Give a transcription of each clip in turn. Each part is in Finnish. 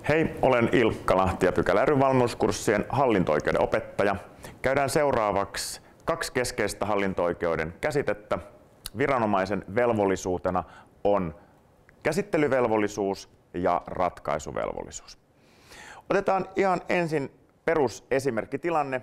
Hei, olen Ilkka Lahti ja Pykälä ry valmennuskurssien hallinto-oikeuden opettaja. Käydään seuraavaksi kaksi keskeistä hallinto-oikeuden käsitettä. Viranomaisen velvollisuutena on käsittelyvelvollisuus ja ratkaisuvelvollisuus. Otetaan ihan ensin perusesimerkkitilanne,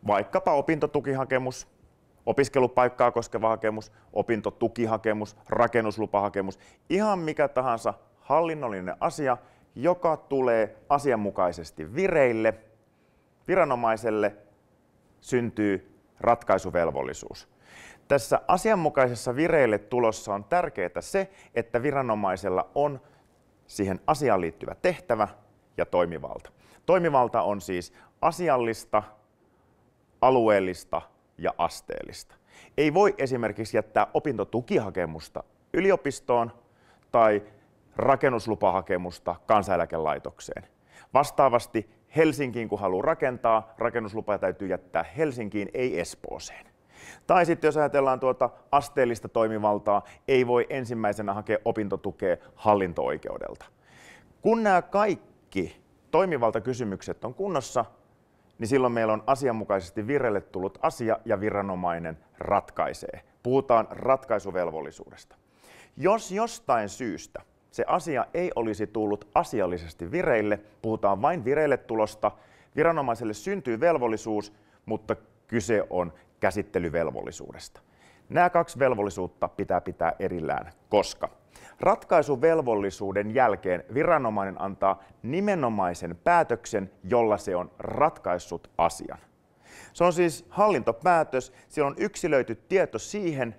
vaikkapa opintotukihakemus, opiskelupaikkaa koskeva hakemus, opintotukihakemus, rakennuslupahakemus, ihan mikä tahansa hallinnollinen asia, joka tulee asianmukaisesti vireille. Viranomaiselle syntyy ratkaisuvelvollisuus. Tässä asianmukaisessa vireille tulossa on tärkeää se, että viranomaisella on siihen asiaan liittyvä tehtävä ja toimivalta. Toimivalta on siis asiallista, alueellista ja asteellista. Ei voi esimerkiksi jättää opintotukihakemusta yliopistoon tai rakennuslupahakemusta Kansaneläkelaitokseen. Vastaavasti Helsinkiin, kun haluaa rakentaa, rakennuslupa täytyy jättää Helsinkiin, ei Espooseen. Tai sitten jos ajatellaan tuota asteellista toimivaltaa, ei voi ensimmäisenä hakea opintotukea hallinto-oikeudelta. Kun nämä kaikki toimivaltakysymykset on kunnossa, niin silloin meillä on asianmukaisesti vireille tullut asia ja viranomainen ratkaisee. Puhutaan ratkaisuvelvollisuudesta. Jos jostain syystä se asia ei olisi tullut asiallisesti vireille, puhutaan vain vireille tulosta, viranomaiselle syntyy velvollisuus, mutta kyse on käsittelyvelvollisuudesta. Nämä kaksi velvollisuutta pitää erillään, koska ratkaisuvelvollisuuden jälkeen viranomainen antaa nimenomaisen päätöksen, jolla se on ratkaissut asian. Se on siis hallintopäätös, siellä on yksilöity tieto siihen,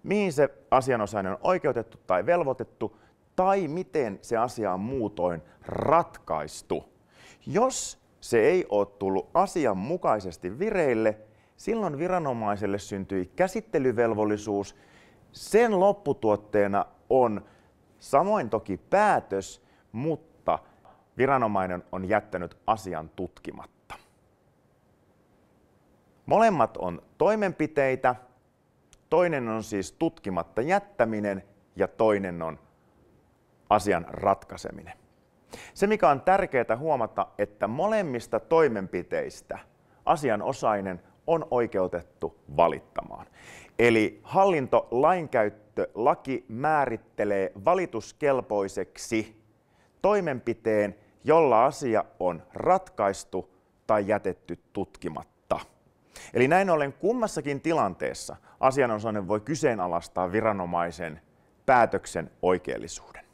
mihin se asianosainen on oikeutettu tai velvoitettu, tai miten se asia on muutoin ratkaistu. Jos se ei ole tullut asianmukaisesti vireille, silloin viranomaiselle syntyi käsittelyvelvollisuus. Sen lopputuotteena on samoin toki päätös, mutta viranomainen on jättänyt asian tutkimatta. Molemmat on toimenpiteitä. Toinen on siis tutkimatta jättäminen ja toinen on asian ratkaiseminen. Se, mikä on tärkeää huomata, että molemmista toimenpiteistä asianosainen on oikeutettu valittamaan. Eli hallintolainkäyttölaki määrittelee valituskelpoiseksi toimenpiteen, jolla asia on ratkaistu tai jätetty tutkimatta. Eli näin ollen kummassakin tilanteessa asianosainen voi kyseenalaistaa viranomaisen päätöksen oikeellisuuden.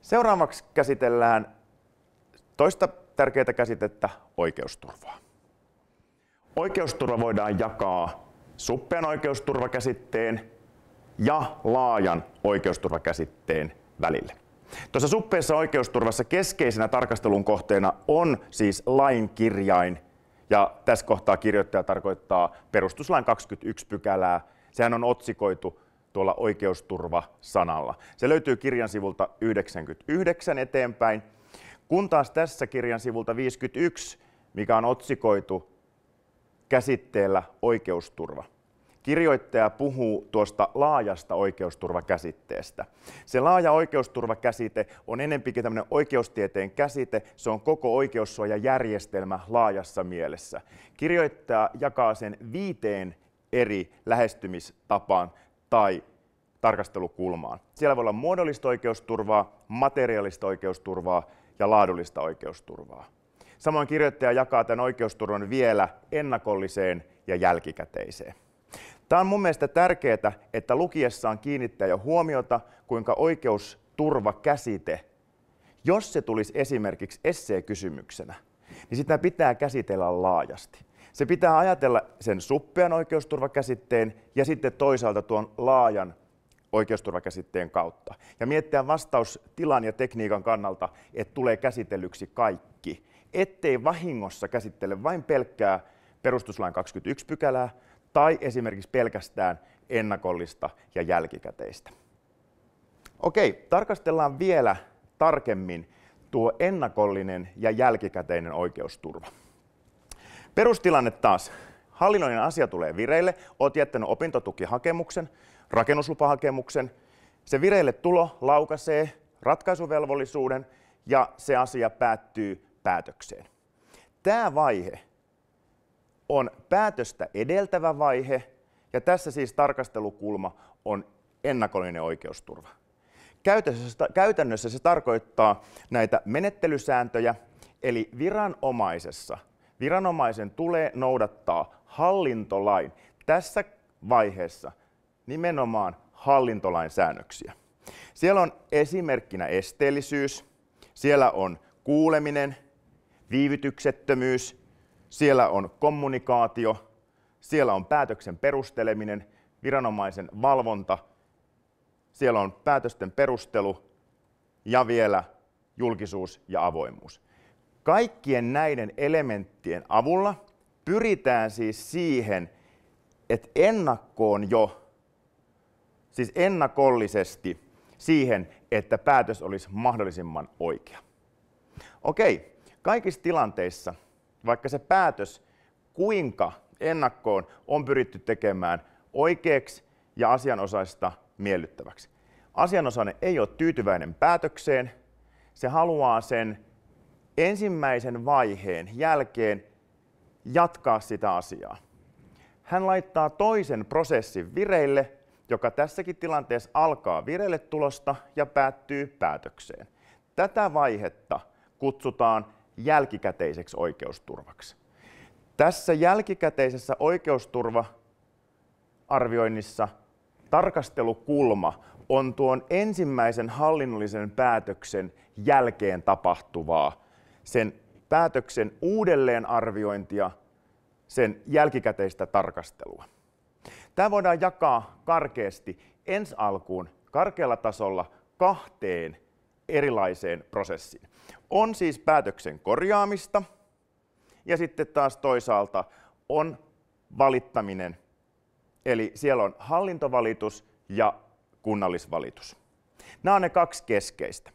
Seuraavaksi käsitellään toista tärkeää käsitettä, oikeusturvaa. Oikeusturva voidaan jakaa suppean oikeusturvakäsitteen ja laajan oikeusturvakäsitteen välille. Tuossa suppeassa oikeusturvassa keskeisenä tarkastelun kohteena on siis lain kirjain, ja tässä kohtaa kirjoittaja tarkoittaa perustuslain 21 pykälää. Sehän on otsikoitu tuolla oikeusturva-sanalla. Se löytyy kirjan sivulta 99 eteenpäin, kun taas tässä kirjan sivulta 51, mikä on otsikoitu käsitteellä oikeusturva. Kirjoittaja puhuu tuosta laajasta oikeusturvakäsitteestä. Se laaja oikeusturvakäsite on enempikin tämmöinen oikeustieteen käsite, se on koko oikeussuojajärjestelmä laajassa mielessä. Kirjoittaja jakaa sen 5 eri lähestymistapaan tai tarkastelukulmaan. Siellä voi olla muodollista oikeusturvaa, materiaalista oikeusturvaa ja laadullista oikeusturvaa. Samoin kirjoittaja jakaa tämän oikeusturvan vielä ennakolliseen ja jälkikäteiseen. Tämä on mun mielestä tärkeää, että lukiessaan kiinnittää jo huomiota, kuinka oikeusturvakäsite, jos se tulisi esimerkiksi esseekysymyksenä, niin sitä pitää käsitellä laajasti. Se pitää ajatella sen suppean oikeusturvakäsitteen ja sitten toisaalta tuon laajan oikeusturvakäsitteen kautta. Ja miettiä vastaustilan ja tekniikan kannalta, että tulee käsitellyksi kaikki, ettei vahingossa käsittele vain pelkkää perustuslain 21 pykälää tai esimerkiksi pelkästään ennakollista ja jälkikäteistä. Okei, tarkastellaan vielä tarkemmin tuo ennakollinen ja jälkikäteinen oikeusturva. Perustilanne taas. Hallinnollinen asia tulee vireille, olet jättänyt opintotukihakemuksen, rakennuslupahakemuksen. Se vireille tulo laukaisee ratkaisuvelvollisuuden ja se asia päättyy päätökseen. Tämä vaihe on päätöstä edeltävä vaihe, ja tässä siis tarkastelukulma on ennakollinen oikeusturva. Käytännössä se tarkoittaa näitä menettelysääntöjä, eli viranomaisen tulee noudattaa hallintolain, tässä vaiheessa nimenomaan hallintolain säännöksiä. Siellä on esimerkkinä esteellisyys, siellä on kuuleminen, viivytyksettömyys, siellä on kommunikaatio, siellä on päätöksen perusteleminen, viranomaisen valvonta, siellä on päätösten perustelu ja vielä julkisuus ja avoimuus. Kaikkien näiden elementtien avulla pyritään siis siihen, että ennakollisesti siihen, että päätös olisi mahdollisimman oikea. Okei, kaikissa tilanteissa, vaikka se päätös kuinka ennakkoon on pyritty tekemään oikeaksi ja asianosaista miellyttäväksi. Asianosainen ei ole tyytyväinen päätökseen, se haluaa sen ensimmäisen vaiheen jälkeen jatkaa sitä asiaa. Hän laittaa toisen prosessin vireille, joka tässäkin tilanteessa alkaa vireille tulosta ja päättyy päätökseen. Tätä vaihetta kutsutaan jälkikäteiseksi oikeusturvaksi. Tässä jälkikäteisessä oikeusturva-arvioinnissa tarkastelukulma on tuon ensimmäisen hallinnollisen päätöksen jälkeen tapahtuvaa, sen päätöksen uudelleenarviointia, sen jälkikäteistä tarkastelua. Tämä voidaan jakaa karkeasti ensi alkuun karkealla tasolla kahteen erilaiseen prosessiin. On siis päätöksen korjaamista ja sitten taas toisaalta on valittaminen. Eli siellä on hallintovalitus ja kunnallisvalitus. Nämä on ne kaksi keskeistä.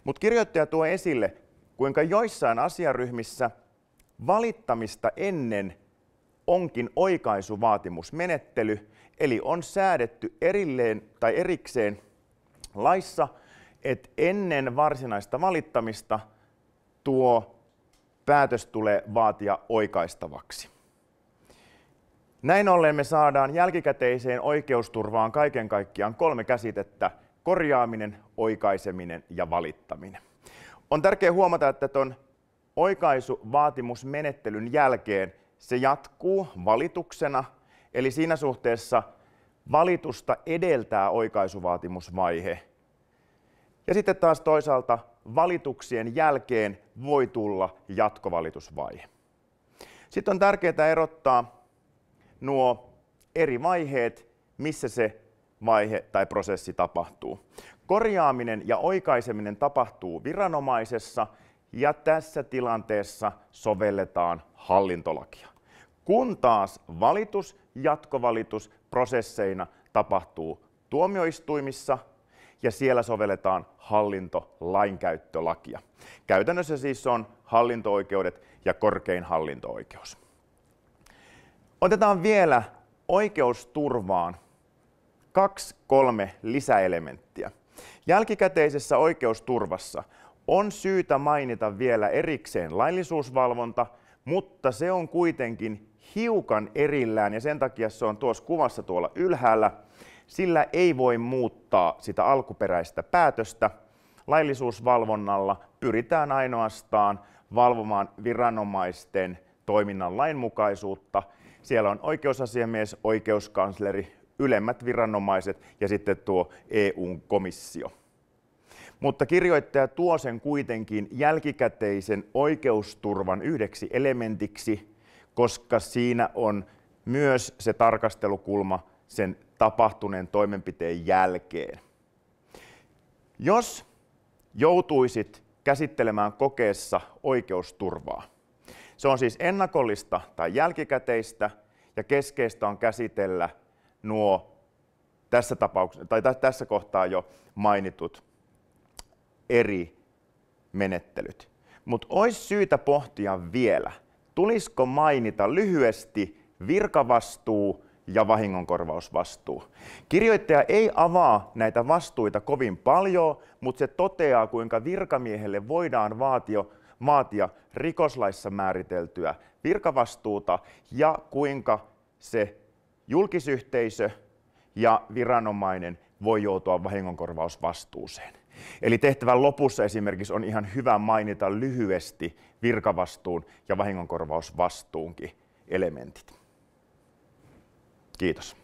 Mutta kirjoittaja tuo esille, kuinka joissain asiaryhmissä valittamista ennen onkin oikaisuvaatimusmenettely, eli on säädetty erikseen laissa, että ennen varsinaista valittamista tuo päätös tulee vaatia oikaistavaksi. Näin ollen me saadaan jälkikäteiseen oikeusturvaan kaiken kaikkiaan 3 käsitettä: korjaaminen, oikaiseminen ja valittaminen. On tärkeää huomata, että tuon oikaisuvaatimusmenettelyn jälkeen se jatkuu valituksena, eli siinä suhteessa valitusta edeltää oikaisuvaatimusvaihe. Ja sitten taas toisaalta valituksien jälkeen voi tulla jatkovalitusvaihe. Sitten on tärkeää erottaa nuo eri vaiheet, missä se vaihe tai prosessi tapahtuu. Korjaaminen ja oikaiseminen tapahtuu viranomaisessa ja tässä tilanteessa sovelletaan hallintolakia. Kun taas valitus, jatkovalitus prosesseina tapahtuu tuomioistuimissa ja siellä sovelletaan hallintolainkäyttölakia. Käytännössä siis on hallinto-oikeudet ja korkein hallinto-oikeus. Otetaan vielä oikeusturvaan 2-3 lisäelementtiä. Jälkikäteisessä oikeusturvassa on syytä mainita vielä erikseen laillisuusvalvonta, mutta se on kuitenkin hiukan erillään ja sen takia se on tuossa kuvassa tuolla ylhäällä. Sillä ei voi muuttaa sitä alkuperäistä päätöstä. Laillisuusvalvonnalla pyritään ainoastaan valvomaan viranomaisten toiminnan lainmukaisuutta. Siellä on oikeusasiamies, oikeuskansleri, ylemmät viranomaiset ja sitten tuo EU-komissio. Mutta kirjoittaja tuo sen kuitenkin jälkikäteisen oikeusturvan yhdeksi elementiksi, koska siinä on myös se tarkastelukulma sen tapahtuneen toimenpiteen jälkeen. Jos joutuisit käsittelemään kokeessa oikeusturvaa, se on siis ennakollista tai jälkikäteistä ja keskeistä on käsitellä nuo tässä kohtaa jo mainitut eri menettelyt. Mutta olisi syytä pohtia vielä, tulisiko mainita lyhyesti virkavastuu ja vahingonkorvausvastuu. Kirjoittaja ei avaa näitä vastuita kovin paljon, mutta se toteaa, kuinka virkamiehelle voidaan vaatia rikoslaissa määriteltyä virkavastuuta ja kuinka se julkisyhteisö ja viranomainen voi joutua vahingonkorvausvastuuseen. Eli tehtävän lopussa esimerkiksi on ihan hyvä mainita lyhyesti virkavastuun ja vahingonkorvausvastuunkin elementit. Kiitos.